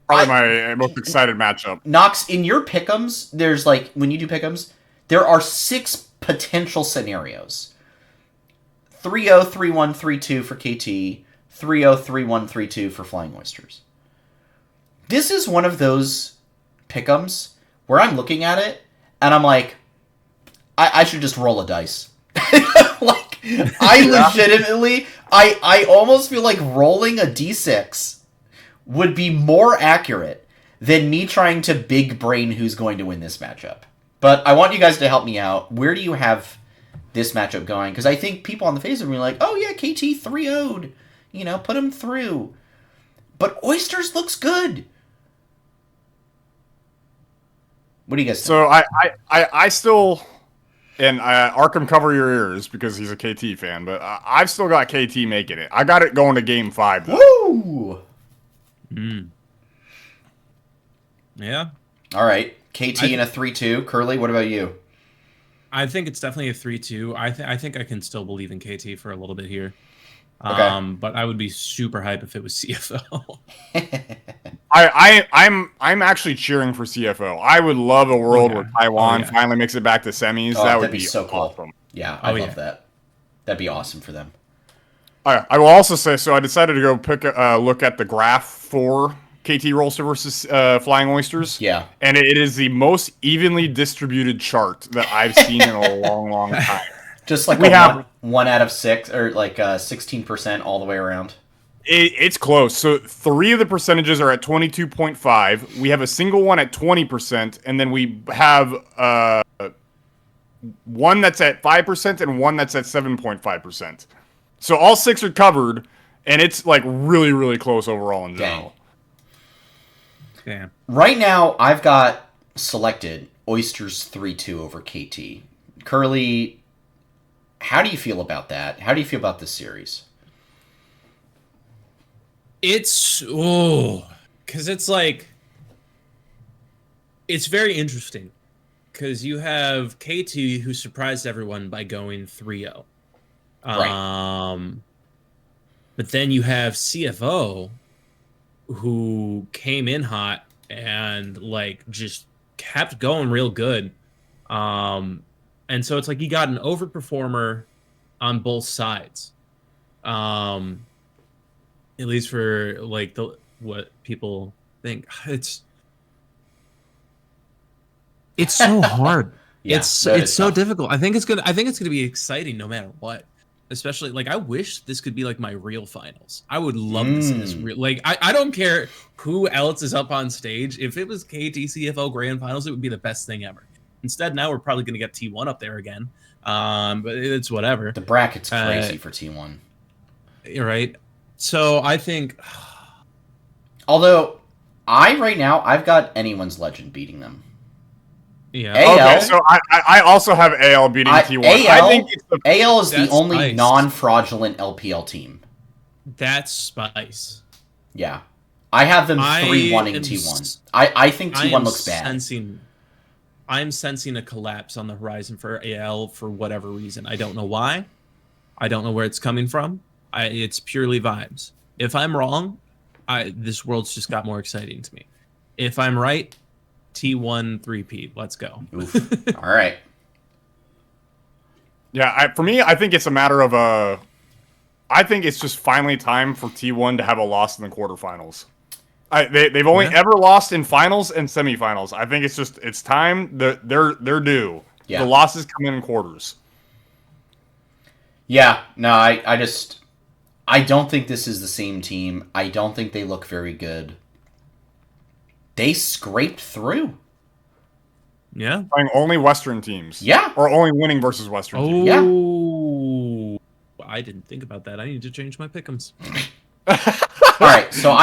Probably my most excited matchup. Knox, in your pick'ems, there's like, when you do pick'ems, there are 6 potential scenarios. 3-0, 3-1, 3-2 for KT, 3-0, 3-1, 3-2 for Flying Oysters. This is one of those pick'ems where I'm looking at it and I'm like, I should just roll a dice. Like, I legitimately, I almost feel like rolling a d6 would be more accurate than me trying to big brain who's going to win this matchup. But I want you guys to help me out. Where do you have this matchup going? Because I think people on the face are be like, oh yeah, KT 3-0'd. You know, put him through. But Oysters looks good. What do you guys think? So I still, and Arkham, cover your ears because he's a KT fan, but I've still got KT making it. I got it going to Game 5, though. Woo! Yeah. All right. KT in a 3-2. Curly, what about you? I think it's definitely a 3-2. I think I can still believe in KT for a little bit here. Okay. But I would be super hype if it was CFO. I'm actually cheering for CFO. I would love a world where Taiwan finally makes it back to semis. That would be so cool. Awesome. Yeah, I love that. That'd be awesome for them. I will also say, so I decided to go pick a look at the graph for KT Rolster versus Flying Oysters. Yeah. And it is the most evenly distributed chart that I've seen in a long, long time. Just like one out of 6, or like 16% all the way around. It's close. So 3 of the percentages are at 22.5. We have a single one at 20%, and then we have one that's at 5% and one that's at 7.5%. So all 6 are covered, and it's like really, really close overall in general. Damn. Right now, I've got selected Oysters 3-2 over KT. Curly, how do you feel about that? How do you feel about this series? Because it's like, it's very interesting because you have KT who surprised everyone by going 3-0. Right. But then you have CFO who came in hot and like just kept going real good. And so it's like you got an overperformer on both sides. At least for like what people think. It's so hard. Yeah, it's so difficult. I think it's gonna be exciting no matter what. Especially like I wish this could be like my real finals. I would love to see this real. Like I don't care who else is up on stage. If it was KT CFO Grand Finals, it would be the best thing ever. Instead, now we're probably gonna get T1 up there again. But it's whatever. The bracket's crazy for T1. You're right. So I think, although right now I've got anyone's legend beating them. Yeah. AL, okay, so I also have AL beating T1. I think AL is the only non-fraudulent LPL team. That's spice. Yeah. I have them 3-1-ing T1. I think T1 looks bad. I'm sensing a collapse on the horizon for AL for whatever reason. I don't know why. I don't know where it's coming from. It's purely vibes. If I'm wrong, this world's just got more exciting to me. If I'm right, T1 3-peat. Let's go. Oof. All right. Yeah, for me, I think it's a matter of I think it's just finally time for T1 to have a loss in the quarterfinals. They've only ever lost in finals and semifinals. I think it's time. They're due. Yeah. The losses come in quarters. Yeah. No, I don't think this is the same team. I don't think they look very good. They scraped through. Yeah. Playing only Western teams. Yeah. Or only winning versus Western teams. Yeah. I didn't think about that. I need to change my pick'ems. All right, so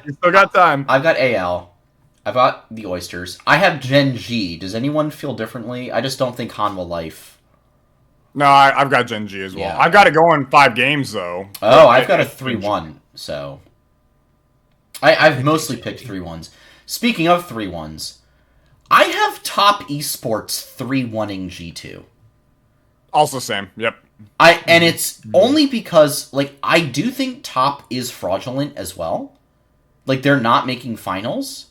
you still got time. I've got AL. I've got the Oysters. I have Gen G. Does anyone feel differently? I just don't think Hanwha Life. No, I've got Gen G as well. Yeah. I've got it going 5 games though. Oh, I've got a 3-1. So I've mostly picked 3-1s. Speaking of 3-1s, I have Top Esports 3-1-ing G2. Also same. Yep. And it's only because like I do think Top is fraudulent as well. Like, they're not making finals.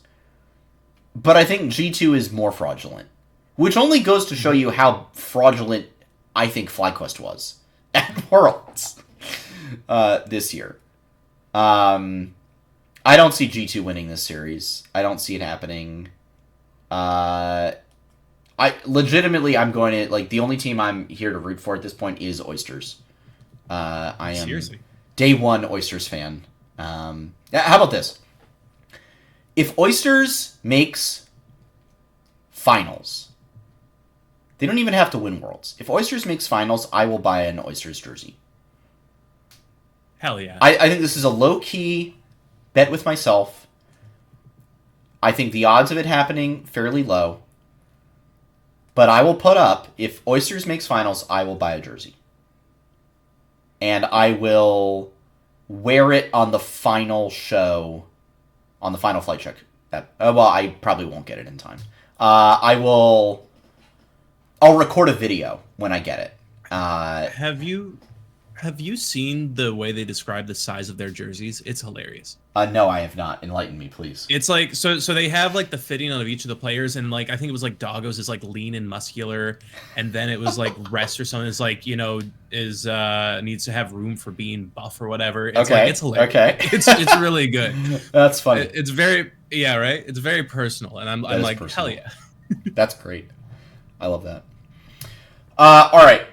But I think G2 is more fraudulent. Which only goes to show you how fraudulent I think FlyQuest was at Worlds this year. I don't see G2 winning this series. I don't see it happening. I'm going to, like, the only team I'm here to root for at this point is Oysters. I am Seriously. day one Oysters fan. How about this? If Oysters makes finals, they don't even have to win Worlds. If Oysters makes finals, I will buy an Oysters jersey. Hell yeah. I think this is a low-key bet with myself. I think the odds of it happening fairly low. But I will put up, if Oysters makes finals, I will buy a jersey. And I will wear it on the final show, on the final flight check. Well, I probably won't get it in time. I'll record a video when I get it. Have you seen the way they describe the size of their jerseys? It's hilarious. No, I have not. Enlighten me, please. It's like so they have like the fitting of each of the players, and like I think it was like Doggo's is like lean and muscular, and then it was like Rest or something is like, you know, is needs to have room for being buff or whatever. It's okay. Like, it's hilarious. Okay. It's really good. That's funny. It's very right. It's very personal, and I'm like personal. hell yeah. That's great. I love that. All right.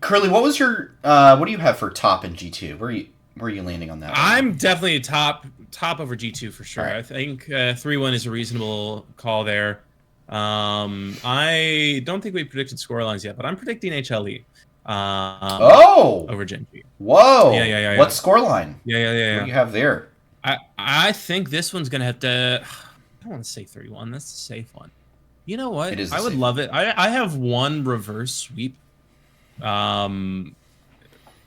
Curly, what was your what do you have for top in G2? Where are you landing on that? I'm definitely top over G2 for sure. Right. I think 3-1 is a reasonable call there. I don't think we predicted scorelines yet, but I'm predicting HLE. Over Gen G. Whoa! Yeah. What scoreline? Yeah. What do you have there? I think this one's gonna have to. I don't want to say 3-1. That's a safe one. You know what? It is. I would love it. I have one reverse sweep.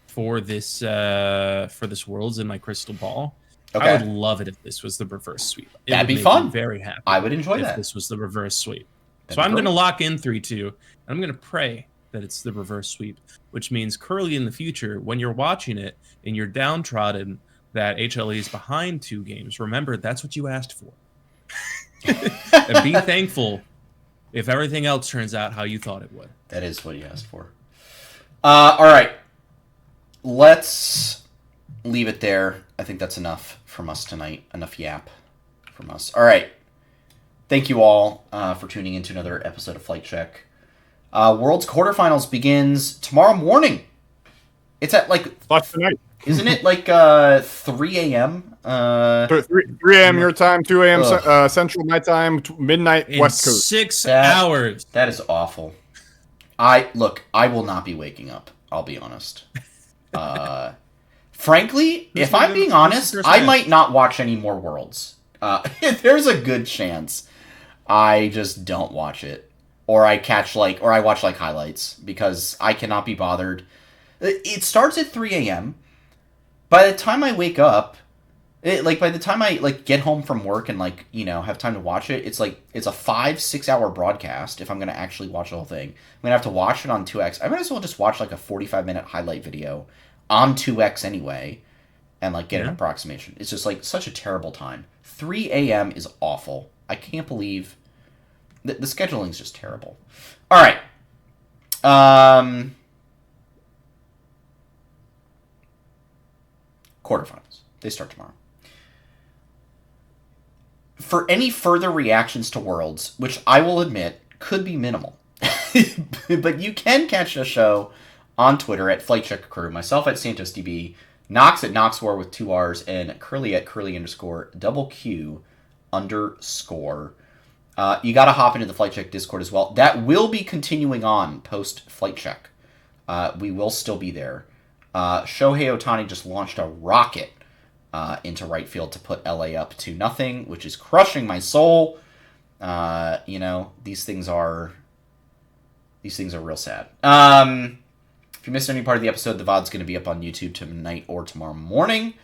For this Worlds in my crystal ball. Okay. I would love it if this was the reverse sweep. That'd be make fun. me very happy. I would enjoy if that. This was the reverse sweep. That'd So I'm be going to great. lock in 3-2. I'm going to pray that it's the reverse sweep, which means Curly in the future, when you're watching it and you're downtrodden that HLE is behind 2 games, remember that's what you asked for. And be thankful if everything else turns out how you thought it would. That is what you asked for. All right. Let's leave it there. I think that's enough from us tonight. Enough yap from us. All right. Thank you all for tuning in to another episode of Flight Check. World's quarterfinals begins tomorrow morning. It's at tonight. Isn't it 3 a.m.? 3 a.m. your time, 2 a.m. Central my time, midnight In West Coast. 6 hours. That is awful. I will not be waking up. I'll be honest. Frankly, if I'm being honest, I might not watch any more Worlds. There's a good chance I just don't watch it, or I watch highlights because I cannot be bothered. It starts at 3 a.m. By the time I wake up, by the time I get home from work and have time to watch it, it's a 5-6 hour broadcast. If I'm gonna actually watch the whole thing, I'm gonna have to watch it on 2x. I might as well just watch a 45-minute highlight video on 2x anyway, and get an approximation. It's just such a terrible time. 3 a.m. is awful. I can't believe the scheduling's just terrible. All right. Quarterfinals. They start tomorrow. For any further reactions to Worlds, which I will admit could be minimal, but you can catch the show on Twitter at Flight Check Crew, myself at SantosDB, Nox at Noxwar with 2 R's, and Curly at Curly_QQ_. You got to hop into the Flight Check Discord as well. That will be continuing on post Flight Check. We will still be there. Shohei Ohtani just launched a rocket into right field to put LA up 2-0, which is crushing my soul. These things are real sad. If you missed any part of the episode, the VOD's going to be up on YouTube tonight or tomorrow morning.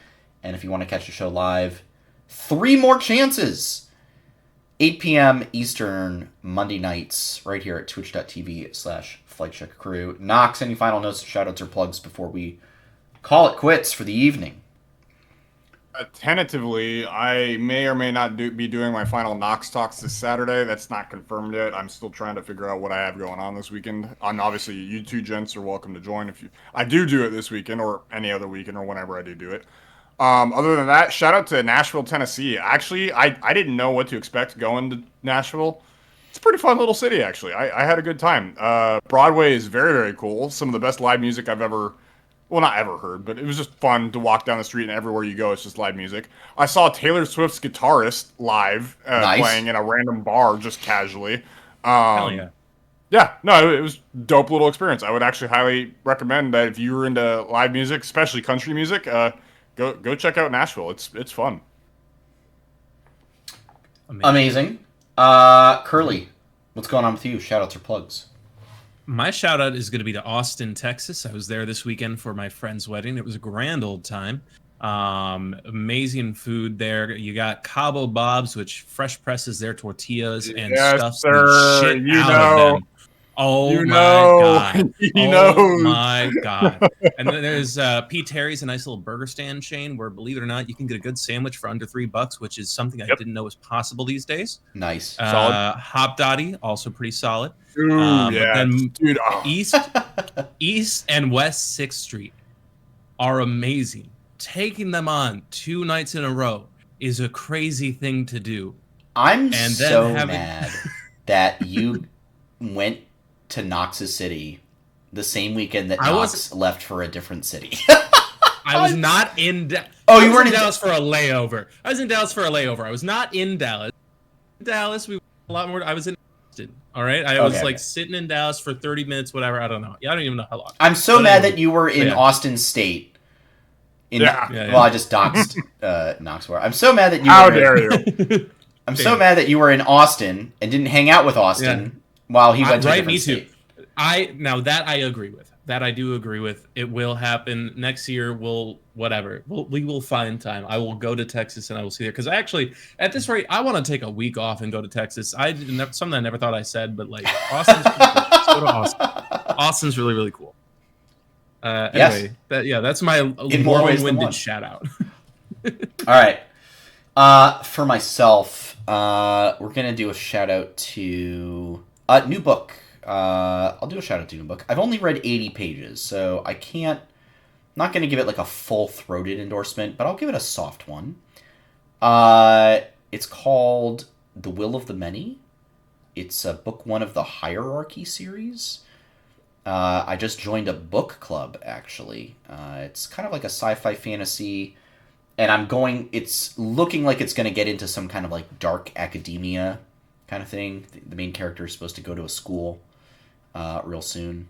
And if you want to catch the show live, 3 more chances. 8 p.m. Eastern, Monday nights, right here at twitch.tv/FlightCheckCrew. Nox, any final notes, shoutouts, or plugs before we call it quits for the evening? Tentatively, I may or may not be doing my final Knox talks this Saturday. That's not confirmed yet. I'm still trying to figure out what I have going on this weekend. And obviously, you two gents are welcome to join if you. I do it this weekend or any other weekend or whenever I do it. Other than that, shout out to Nashville, Tennessee. Actually, I didn't know what to expect going to Nashville. It's a pretty fun little city, actually. I had a good time. Broadway is very, very cool. Some of the best live music I've ever, well, not ever heard, but it was just fun to walk down the street and everywhere you go, it's just live music. I saw Taylor Swift's guitarist live Nice. playing in a random bar just casually. Hell yeah. Yeah, no, it was a dope little experience. I would actually highly recommend that if you were into live music, especially country music, go check out Nashville. It's fun. Amazing. Curly, what's going on with you? Shout outs or plugs? My shout out is going to be to Austin, Texas. I was there this weekend for my friend's wedding. It was a grand old time. Amazing food there. You got Cabo Bob's, which fresh presses their tortillas and Yes, stuffs sir. the shit You out know. of them. Oh You my know. god! He Oh knows. my god! And then there's P. Terry's, a nice little burger stand chain where, believe it or not, you can get a good sandwich for under $3, which is something I Yep. didn't know was possible these days. Nice. Solid. Hop Dotty, also pretty solid. Ooh, But yeah, then dude. Oh. East and West 6th Street are amazing. Taking them on 2 nights in a row is a crazy thing to do. I'm And then so having- mad that you went to Knox's city the same weekend that I Knox left for a different city. I was not in. Oh, I you was weren't in in Dallas for a layover. I was in Dallas for a layover. I was not in Dallas. Dallas, we a lot more. I was in Austin. All right, I was Okay, like okay. sitting in Dallas for 30 minutes, whatever. I don't know. Yeah, I don't even know how long. I'm so But mad anyway, that you were in yeah. Austin State. Yeah. Yeah, yeah. Well, I just doxed Knox. I'm so mad that you. How were dare you? I'm so mad that you were in Austin and didn't hang out with Austin while he went to a right, different me too. state. Now that I agree with. That I do agree with. It will happen next year. We will find time. I will go to Texas and I will see there because I actually, at this rate, I want to take a week off and go to Texas. Something I never thought I said, but like Austin's pretty cool. Let's go to Austin. Austin's really really cool. Anyway, that's my In more ways than one. long-winded shout out. All right. For myself, we're gonna do a shout out to new book. I'll do a shout out to new book. I've only read 80 pages, so I can't. Not gonna give it like a full-throated endorsement, but I'll give it a soft one. It's called The Will of the Many. It's book 1 of the Hierarchy series. I just joined a book club, actually. It's kind of like a sci-fi fantasy, and it's looking like it's going to get into some kind of like dark academia kind of thing. The main character is supposed to go to a school real soon,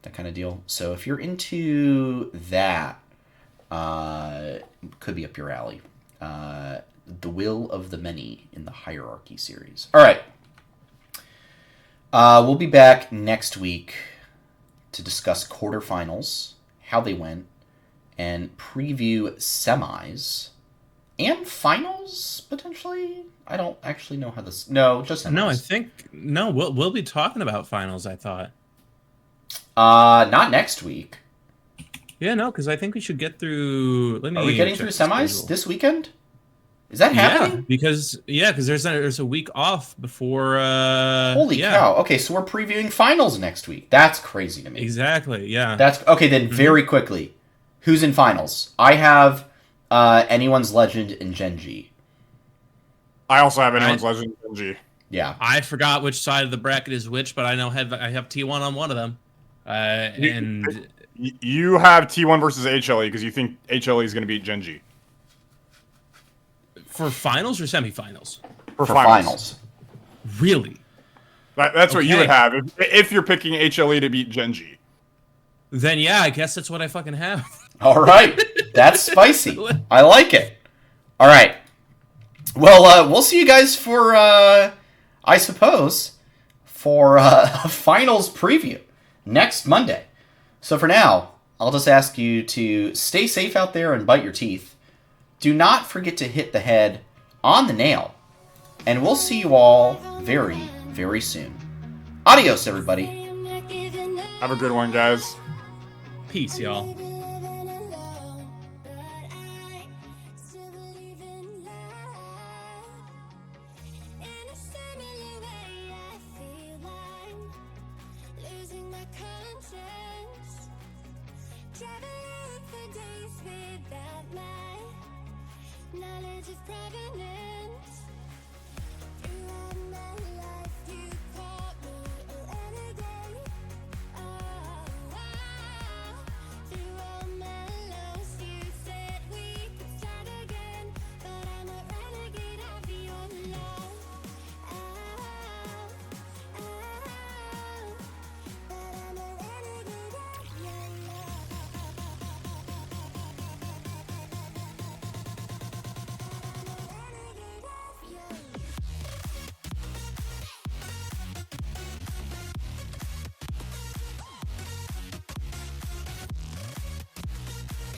that kind of deal. So if you're into that, could be up your alley. The Will of the Many in the Hierarchy series. All right. We'll be back next week to discuss quarterfinals, how they went, and preview semis and finals potentially. I don't actually know how this. No, just semis. No, I think we'll be talking about finals. I thought. Not next week. Yeah, no, because I think we should get through. Are we getting check through the semis schedule. this weekend? Is that happening? because there's a week off before. Holy cow! Okay, so we're previewing finals next week. That's crazy to me. Exactly. Yeah. That's okay. Then very quickly, who's in finals? I have Anyone's Legend and Genji. I also have anyone's Legend Genji. Yeah. I forgot which side of the bracket is which, but I know I have T1 on one of them. And You have T1 versus HLE because you think HLE is going to beat Genji. for finals or semifinals? For finals. Really? That's what you Okay. would have if you're picking HLE to beat Genji. Then yeah, I guess that's what I fucking have. All right. That's spicy. I like it. All right. Well, we'll see you guys for, I suppose, for a finals preview next Monday. So for now, I'll just ask you to stay safe out there and bite your teeth. Do not forget to hit the head on the nail. And we'll see you all very, very soon. Adios, everybody. Have a good one, guys. Peace, y'all. she's pregnant.